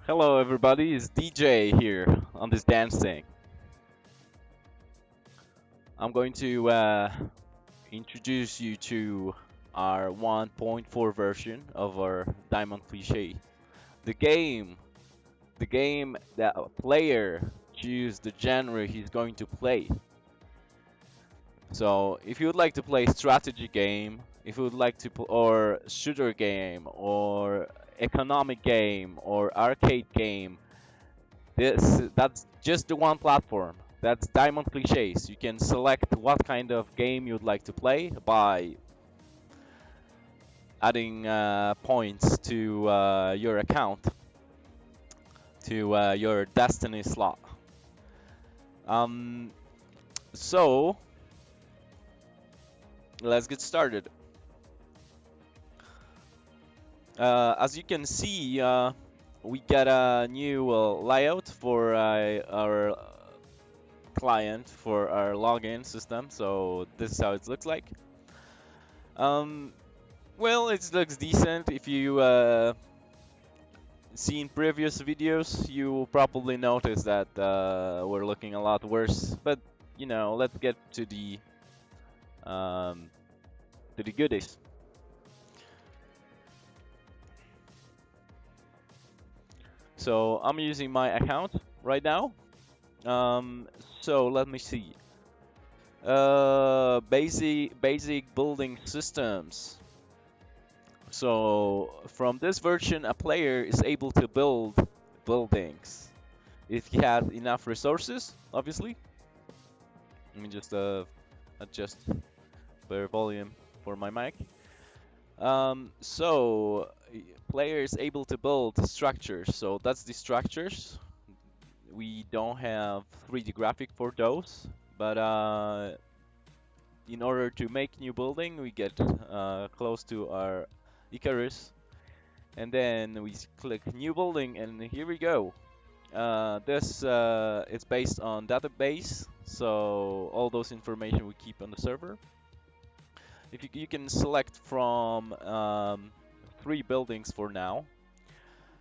Hello everybody, it's DJ here on this dance thing. I'm going to introduce you to our 1.4 version of our Diamond Cliche. The game, the game that a player choose the genre he's going to play. So if you would like to play strategy game, if you would like to or shooter game or economic game or arcade game, that's just the one platform. That's Diamond Cliches. You can select what kind of game you'd like to play by adding points to your account, to your Destiny slot. Um, so let's get started. As you can see, we got a new layout for our client for our login system. So this is how it looks like. Um, Well, it looks decent. If you seen previous videos, you will probably notice that we're looking a lot worse. But you know, let's get um, to the goodies. So I'm using my account right now. Um, so let me see. Basic building systems. So from this version, a player is able to build buildings if he has enough resources, obviously. Let me just adjust the volume for my mic. Player is able to build structures. So that's the structures. We don't have 3D graphic for those, but in order to make new building, we get close to our Icarus, and then we click new building, and here we go. This it's based on database, so all those information we keep on the server. If you can select from 3 buildings for now.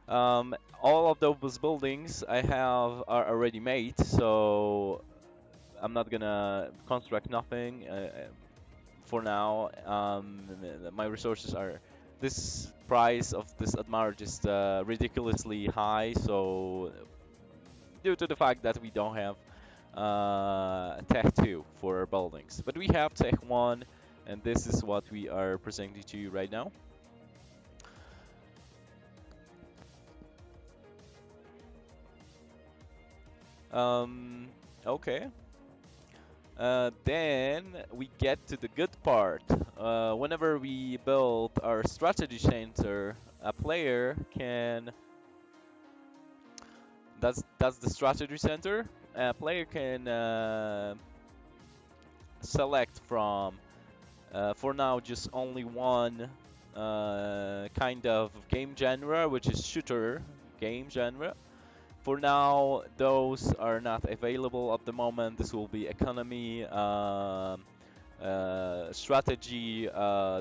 All of those buildings I have are already made, so I'm not gonna construct nothing for now. My resources are this price of this Admire just ridiculously high, so due to the fact that we don't have Tech 2 for our buildings. But we have Tech 1, and this is what we are presenting to you right now. Um, okay. Then we get to the good part. Whenever we build our strategy center, a player can. That's the strategy center. A player can select from, for now, just only one kind of game genre, which is shooter game genre. For now, those are not available at the moment. This will be economy, strategy,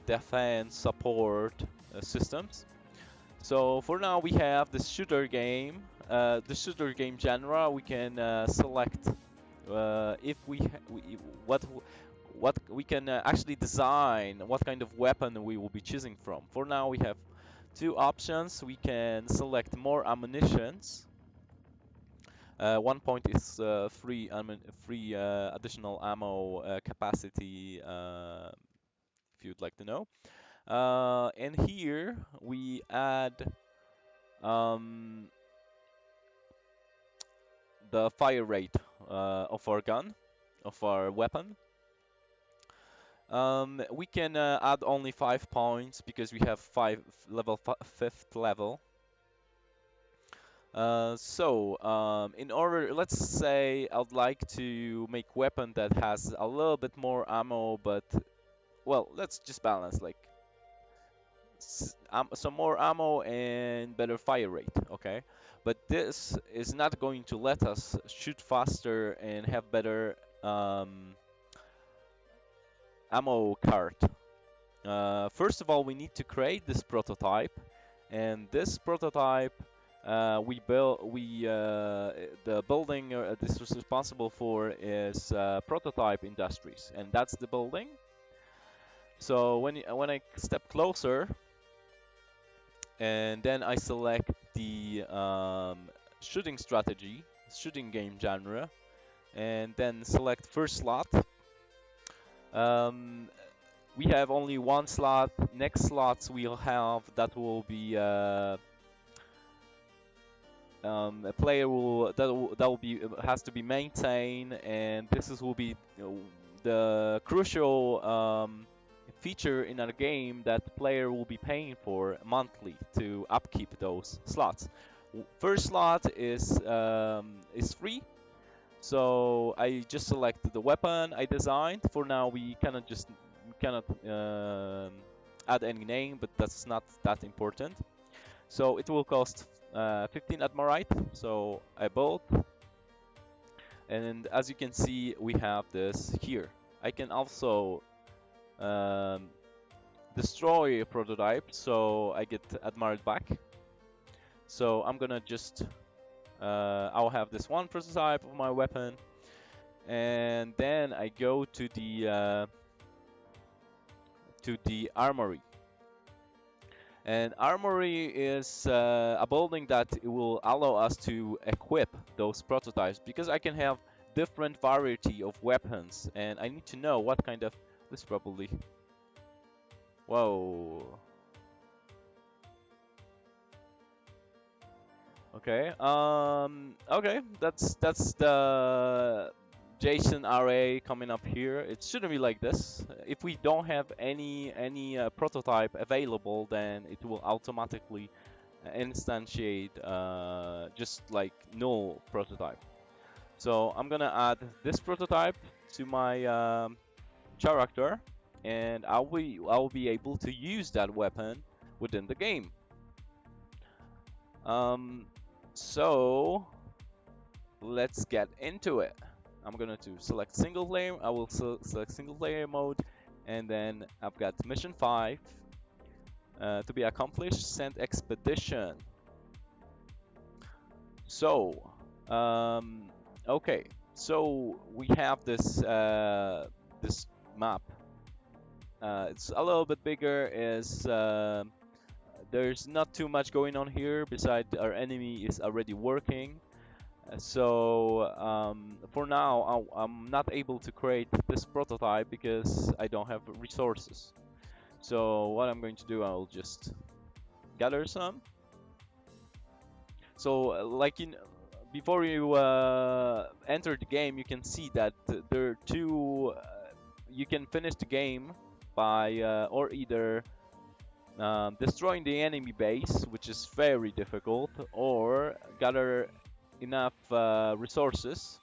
defense, support systems. So for now, we have the shooter game. The shooter game genre. We can select if we what we can actually design what kind of weapon we will be choosing from. For now, we have 2 options. We can select more ammunitions. 1 point is free additional ammo capacity, if you'd like to know. And here we add um, the fire rate of our gun, of our weapon. We can add only 5 points because we have fifth level. In order, let's say I'd like to make weapon that has a little bit more ammo, but well, let's just balance like some more ammo and better fire rate, okay? But this is not going to let us shoot faster and have better ammo cart. First of all, we need to create this prototype, and this prototype The building this is responsible for is prototype industries, and that's the building. So when I step closer, and then I select the shooting strategy, shooting game genre, and then select first slot. Um, we have only one slot. Next slots we'll have that will be a player will be has to be maintained, and will be the crucial feature in a game that the player will be paying for monthly to upkeep those slots. First slot is free, so I just selected the weapon I designed. For now, we cannot add any name, but that's not that important. So it will cost 15 Admarite, so I bought. And as you can see, we have this here. I can also um, destroy a prototype, so I get Admarite back. So I'm gonna just, I'll have this one prototype of my weapon, and then I go to the armory. And Armory is a building that will allow us to equip those prototypes, because I can have different variety of weapons, and I need to know what kind of... This probably... Whoa. Okay. Okay. That's the JSON array coming up here. It shouldn't be like this. If we don't have any prototype available, then it will automatically instantiate just like null prototype. So I'm gonna add this prototype to my character, and I'll be able to use that weapon within the game. So let's get into it. I'm going to select single player. I will select single player mode, and then I've got mission 5 to be accomplished. Send expedition. So, okay. So we have this this map. It's a little bit bigger. There's not too much going on here. Besides, our enemy is already working. So for now, I'm not able to create this prototype because I don't have resources. So what I'm going to do, I'll just gather some. So before you enter the game, you can see that there are two. You can finish the game by or either destroying the enemy base, which is very difficult, or gather enough resources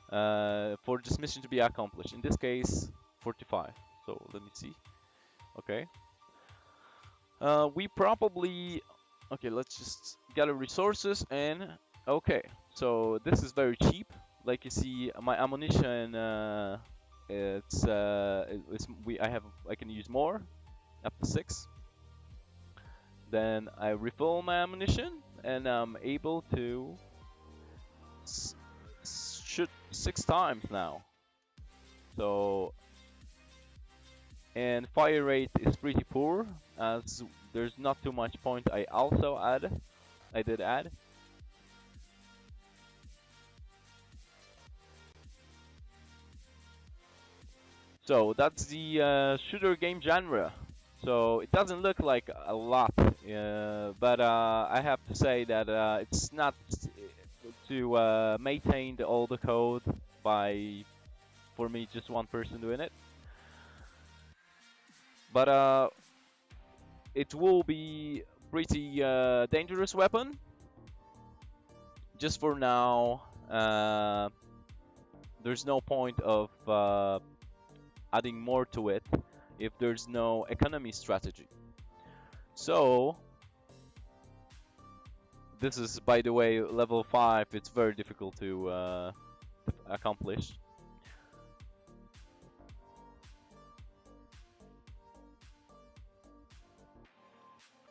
for this mission to be accomplished. In this case, 45. So let me see. Okay. We probably... Okay, let's just gather resources, and... Okay, so this is very cheap. Like you see, my ammunition, I can use more, up to 6. Then I refill my ammunition, and I'm able to shoot 6 times now. So, and fire rate is pretty poor, as there's not too much point. I did add. So that's the shooter game genre. So it doesn't look like a lot, but I have to say that it's not to maintain all the code for me, just one person doing it. But it will be pretty dangerous weapon. Just for now, there's no point of adding more to it if there's no economy strategy. So this is, by the way, level 5. It's very difficult to accomplish.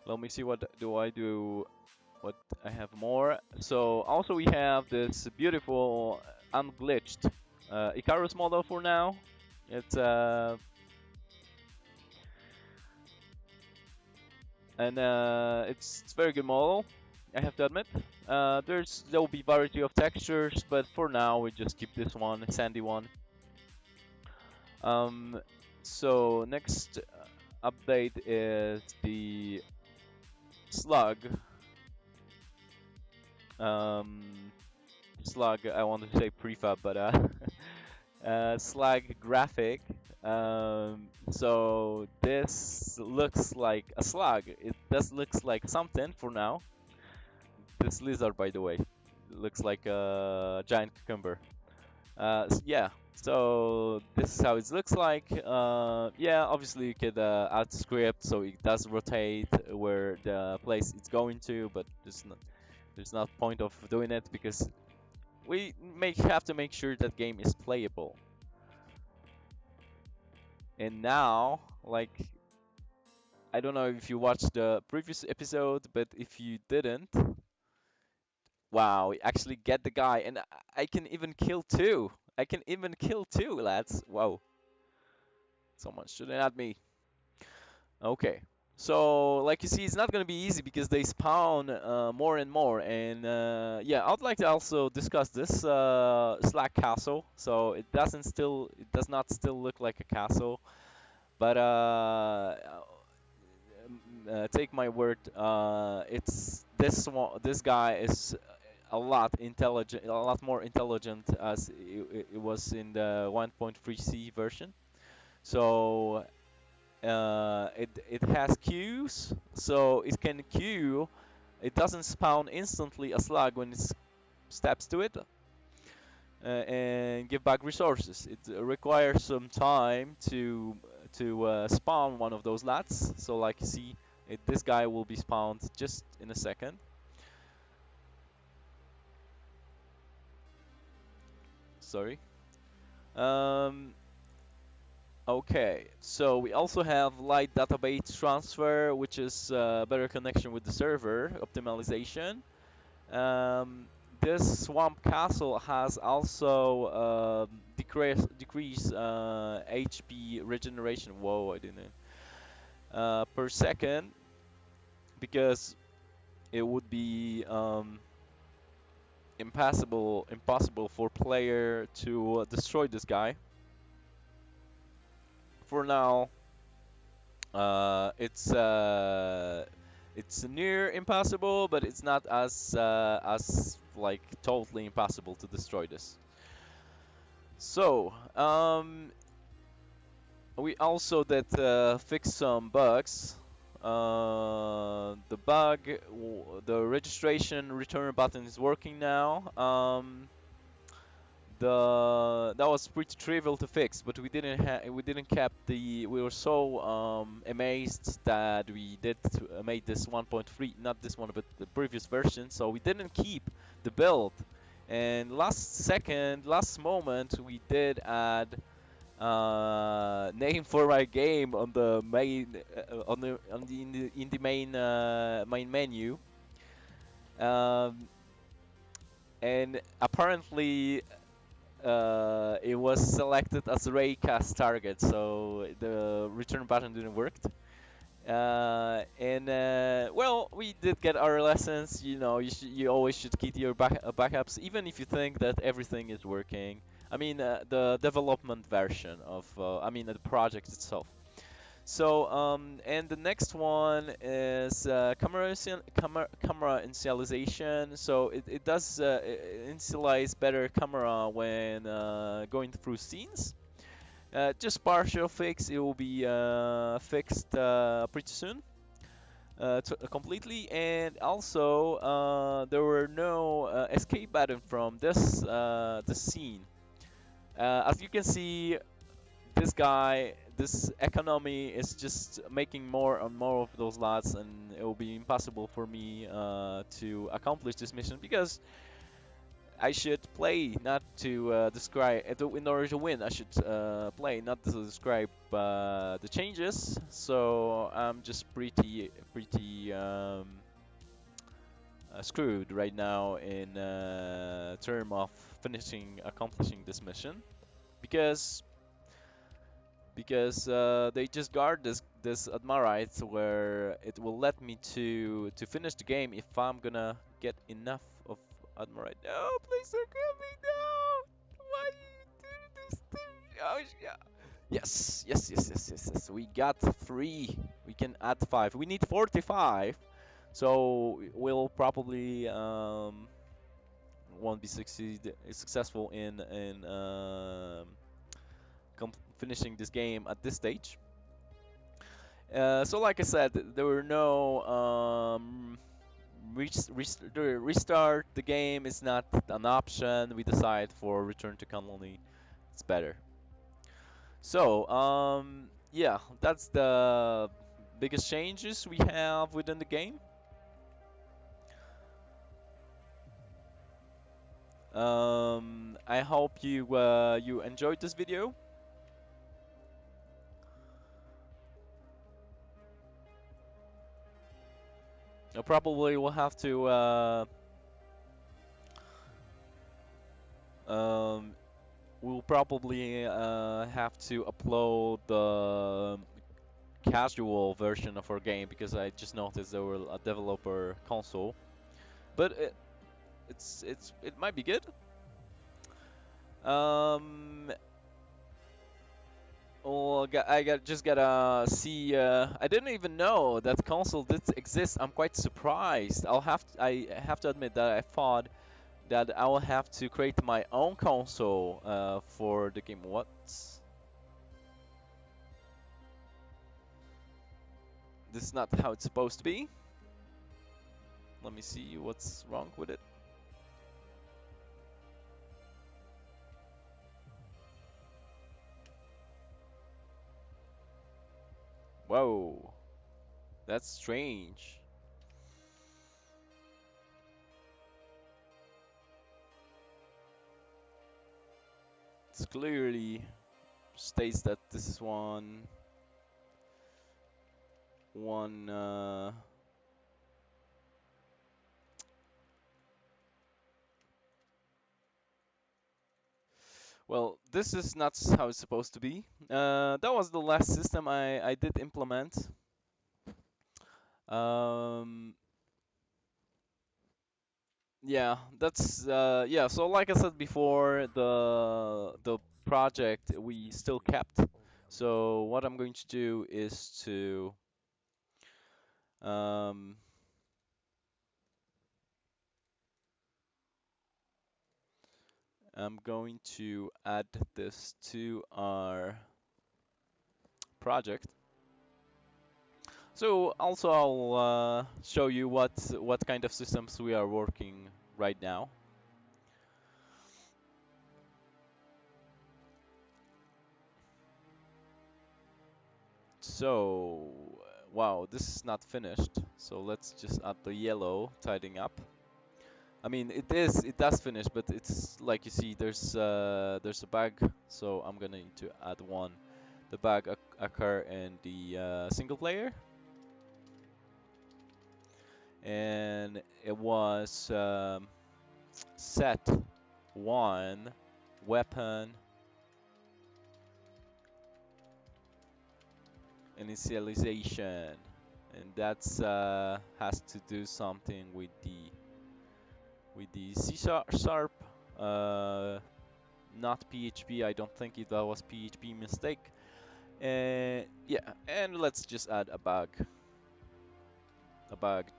Let me see, what do I do? What I have more. So also we have this beautiful unglitched Icarus model for now. It's it's very good model, I have to admit. There will be variety of textures, but for now we just keep this one, sandy one. Um, so next update is the slug. Um, slug. I wanted to say prefab, but slug graphic. So this looks like a slug. It does looks like something for now. This lizard, by the way, looks like a giant cucumber. Yeah, so this is how it looks like. Yeah, obviously you could add script so it does rotate where the place it's going to, but there's not point of doing it because we have to make sure that game is playable. And now, like, I don't know if you watched the previous episode, but if you didn't, wow, we actually get the guy, and I can even kill two. I can even kill two, lads. Wow, someone shooting at me. Okay. So, like you see, it's not going to be easy because they spawn more and more. And yeah, I'd like to also discuss this Slack castle. So it does not still look like a castle, but take my word, it's this guy is a lot intelligent, a lot more intelligent as it was in the 1.3c version. So it has queues, so it can queue. It doesn't spawn instantly a slug when it steps to it and give back resources. It requires some time to spawn one of those lats. So like you see, this guy will be spawned just in a second. Sorry. Um, okay, so we also have light database transfer, which is better connection with the server optimization. Um, this swamp castle has also decrease HP regeneration. Whoa, I didn't. Per second, because it would be impossible for player to destroy this guy. For now, it's near impossible, but it's not as like totally impossible to destroy this. So we also did fix some bugs. The registration return button is working now. That was pretty trivial to fix, but we didn't kept the we were so amazed that we made this 1.3, not this one but the previous version, so we didn't keep the build. And last moment we did add name for my game on the main in the main menu. Um, and apparently it was selected as a raycast target, so the return button didn't work. Well, we did get our lessons. You know, you always should keep your backups, even if you think that everything is working. I mean, the development version of, the project itself. So, and the next one is camera initialization. So it does initialize better camera when going through scenes. Just partial fix. It will be fixed pretty soon, completely. And also, there were no escape button from this scene. As you can see, this economy is just making more and more of those lots, and it will be impossible for me to accomplish this mission because I should play, not to describe. In order to win, I should play, not to describe the changes. So I'm just pretty screwed right now in term of accomplishing this mission because they just guard this Admarite where it will let me to finish the game if I'm gonna get enough of Admarite. No, please don't kill me. No, why you do this to me? Oh yeah. Yes, yes, yes, yes, yes, yes. We got 3. We can add 5. We need 45. So we'll probably won't be successful in finishing this game at this stage. So like I said, there were no restart the game is not an option. We decide for return to colony. It's better. So yeah, that's the biggest changes we have within the game. I hope you enjoyed this video. I probably will have to we'll probably have to upload the casual version of our game because I just noticed there were a developer console, but it might be good. Um, well, just gotta see. I didn't even know that console did exist. I'm quite surprised. I have to admit that I thought that I will have to create my own console for the game. What? This is not how it's supposed to be. Let me see what's wrong with it. Whoa, that's strange. It's clearly states that this is one well, this is not how it's supposed to be. That was the last system I did implement. Um, yeah, that's yeah. So like I said before, the project we still kept. So what I'm going to do is to um, I'm going to add this to our project. So also I'll show you what kind of systems we are working right now. So wow, this is not finished. So let's just add the yellow tidying up. I mean it does finish, but it's like you see there's a bug. So I'm gonna need to add one. The bug occur in the single player, and it was set one weapon initialization, and that's has to do something with the C sharp, not PHP. I don't think that was PHP mistake. And yeah, and let's just add a bug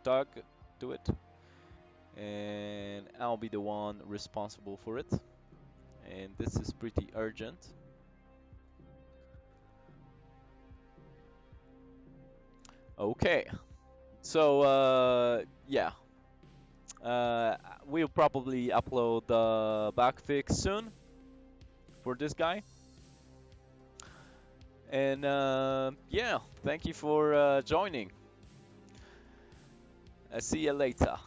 tag to it, and I'll be the one responsible for it. And this is pretty urgent. Okay, so yeah, we'll probably upload the bug fix soon for this guy. And yeah, thank you for joining. See you later.